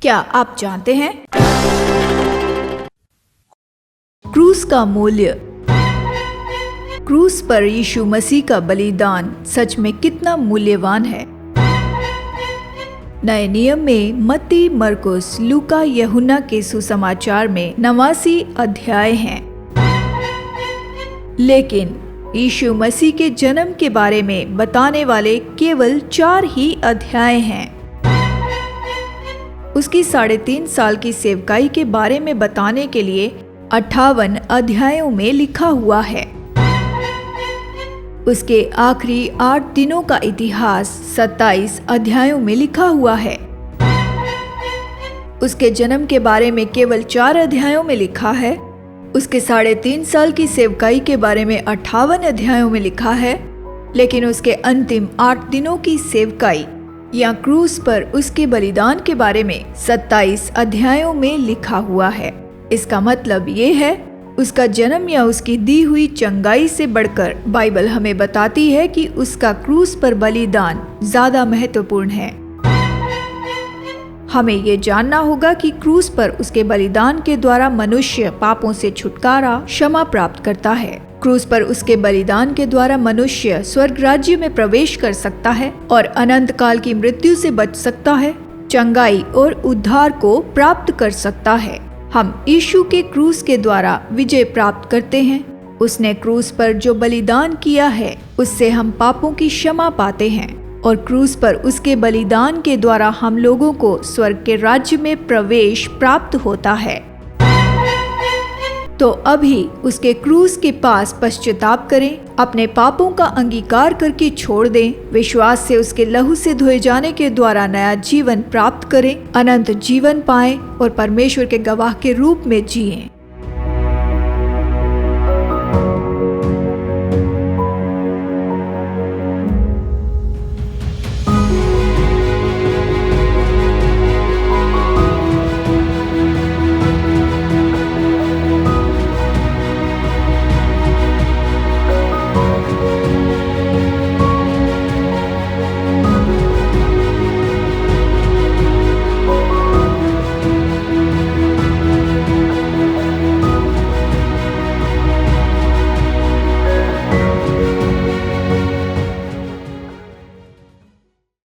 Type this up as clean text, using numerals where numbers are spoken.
क्या आप जानते हैं क्रूस का मूल्य? क्रूस पर यीशु मसीह का बलिदान सच में कितना मूल्यवान है। नए नियम में मत्ती, मरकुस, लूका, यूहन्ना के सुसमाचार में 89 अध्याय हैं। लेकिन यीशु मसीह के जन्म के बारे में बताने वाले केवल 4 ही अध्याय हैं। उसकी 3.5 साल की सेवकाई के बारे में बताने के लिए 58 अध्यायों में लिखा हुआ है। उसके आखिरी 8 दिनों का इतिहास 27 अध्यायों में लिखा हुआ है। उसके जन्म के बारे में केवल 4 अध्यायों में लिखा है। उसके 3.5 साल की सेवकाई के बारे में 58 अध्यायों में लिखा है। लेकिन उसके अंतिम 8 दिनों की सेवकाई या क्रूस पर उसके बलिदान के बारे में 27 अध्यायों में लिखा हुआ है। इसका मतलब ये है, उसका जन्म या उसकी दी हुई चंगाई से बढ़कर बाइबल हमें बताती है कि उसका क्रूस पर बलिदान ज्यादा महत्वपूर्ण है। हमें ये जानना होगा कि क्रूस पर उसके बलिदान के द्वारा मनुष्य पापों से छुटकारा, क्षमा प्राप्त करता है। क्रूस पर उसके बलिदान के द्वारा मनुष्य स्वर्ग राज्य में प्रवेश कर सकता है और अनंत काल की मृत्यु से बच सकता है, चंगाई और उद्धार को प्राप्त कर सकता है। हम यीशु के क्रूस के द्वारा विजय प्राप्त करते हैं। उसने क्रूस पर जो बलिदान किया है, उससे हम पापों की क्षमा पाते हैं और क्रूस पर उसके बलिदान के द्वारा हम लोगों को स्वर्ग के राज्य में प्रवेश प्राप्त होता है। तो अभी उसके क्रूस के पास पश्चाताप करें, अपने पापों का अंगीकार करके छोड़ दें, विश्वास से उसके लहू से धोए जाने के द्वारा नया जीवन प्राप्त करें, अनंत जीवन पाएं और परमेश्वर के गवाह के रूप में जिएं।